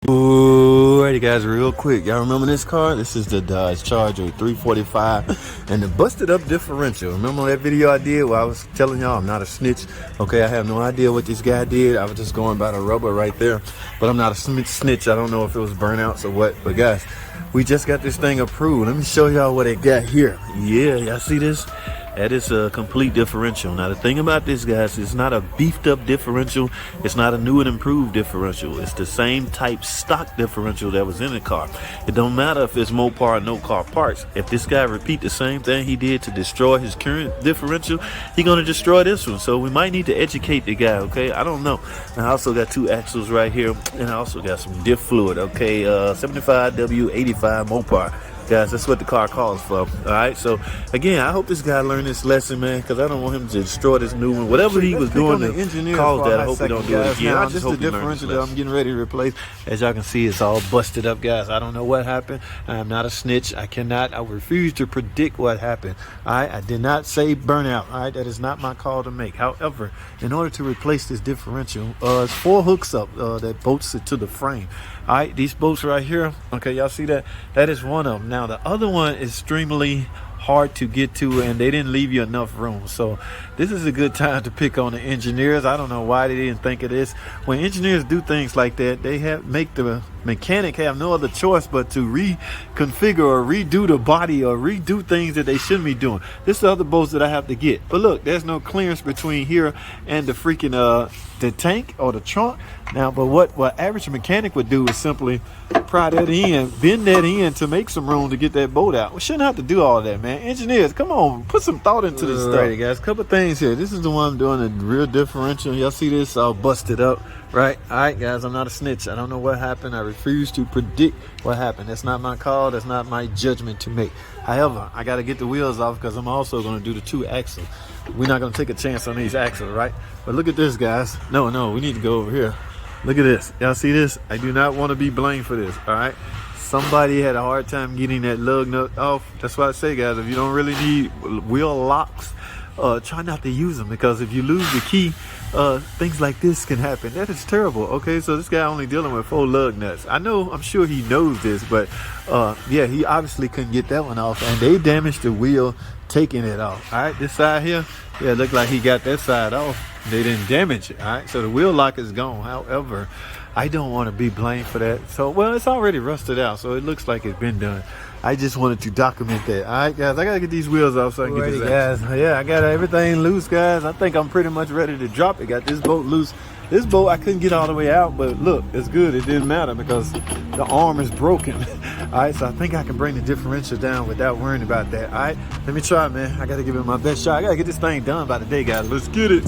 Alrighty guys, real quick, y'all remember this car? This is the Dodge Charger 345 and the busted up differential. Remember that video I did where I was telling y'all I'm not a snitch? Okay, I have no idea what this guy did. I was just going by the rubber right there, but I'm not a snitch. I don't know if it was burnouts or what, but guys, we just got this thing approved. Let me show y'all what it got here. Yeah, y'all see this? That is a complete differential. Now the thing about this, guys, it's not a beefed up differential. It's not a new and improved differential. It's the same type stock differential that was in the car. It don't matter if it's Mopar or no car parts. If this guy repeat the same thing he did to destroy his current differential, he gonna destroy this one. So we might need to educate the guy, okay? I don't know. And I also got two axles right here, and I also got some diff fluid, okay? 75W85 Mopar. Guys, that's what the car calls for. All right, so again, I hope this guy learned this lesson, man, because I don't want him to destroy this new one. Whatever he was doing to cause that, I hope he don't do it again. I just hope he learns this lesson. I'm getting ready to replace. As y'all can see, it's all busted up, guys. I don't know what happened. I am not a snitch. I refuse to predict what happened. All right, I did not say burnout. All right, that is not my call to make. However, in order to replace this differential, it's 4 hooks up that bolts it to the frame. All right, these bolts right here, okay, y'all see that? That is one of them. Now, the other one is extremely hard to get to, and they didn't leave you enough room. So this is a good time to pick on the engineers. I don't know why they didn't think of this. When engineers do things like that, they make the mechanic have no other choice but to reconfigure or redo the body or redo things that they shouldn't be doing. This is the other bolts that I have to get. But look, there's no clearance between here and the freaking the tank or the trunk. Now, but what average mechanic would do is simply pry that in, bend that in to make some room to get that bolt out. We shouldn't have to do all that, man. Engineers, come on, put some thought into this stuff. Alrighty, guys, couple things here. This is the one I'm doing a real differential. Y'all see this all busted up, right? All right, guys, I'm not a snitch. I don't know what happened. I refuse to predict what happened. That's not my call. That's not my judgment to make. However, I got to get the wheels off because I'm also going to do the 2 axles. We're not going to take a chance on these axles, right? But look at this, guys. No, we need to go over here. Look at this. Y'all see this? I do not want to be blamed for this, all right? Somebody had a hard time getting that lug nut off. That's why I say, guys, if you don't really need wheel locks, try not to use them, because if you lose the key, things like this can happen. That is terrible. Okay, so this guy only dealing with 4 lug nuts. I'm sure he knows this, but yeah, he obviously couldn't get that one off, and they damaged the wheel taking it off. All right, this side here, yeah, it looked like he got that side off. They didn't damage it. All right, so the wheel lock is gone. However, I don't want to be blamed for that. So, well, it's already rusted out, so it looks like it's been done. I just wanted to document that. All right, guys, I gotta get these wheels off so I can get this, guys. Yeah, I got everything loose, guys. I think I'm pretty much ready to drop it. Got this bolt loose. This bolt I couldn't get all the way out, but look, it's good. It didn't matter because the arm is broken. All right, so I think I can bring the differential down without worrying about that. All right, let me try, man. I gotta give it my best shot. I gotta get this thing done by the day, guys. Let's get it.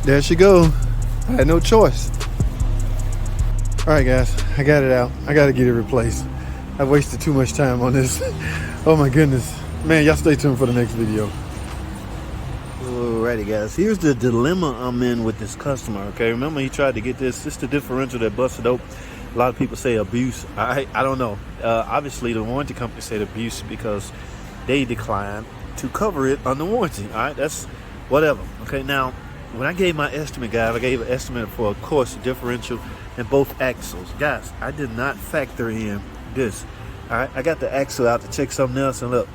there she goes. I had no choice. All right, guys, I got it out. I got to get it replaced. I wasted too much time on this. Oh my goodness. Man, y'all stay tuned for the next video. Alrighty, guys, here's the dilemma I'm in with this customer. Okay, remember he tried to get this. This is the differential that busted open. A lot of people say abuse. I don't know. Obviously, the warranty company said abuse because they declined to cover it under warranty. All right, that's whatever. Okay, now when I gave my estimate, guys, I gave an estimate for, of course, the differential and both axles. Guys, I did not factor in this. All right, I got the axle out to check something else, and look,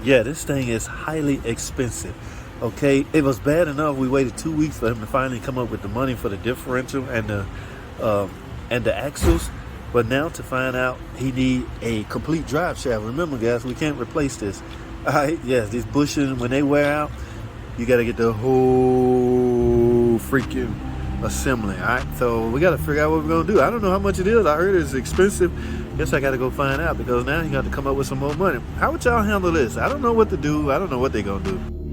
yeah, this thing is highly expensive. Okay, it was bad enough we waited 2 weeks for him to finally come up with the money for the differential and the axles, but now to find out he need a complete drive shaft. Remember, guys, we can't replace this. All right, yes, these bushings, when they wear out, you got to get the whole freaking assembly. All right, so we got to figure out what we're gonna do. I don't know how much it is. I heard it's expensive. Guess I got to go find out, because now you got to come up with some more money. How would y'all handle this? I don't know what to do. I don't know what they're gonna do.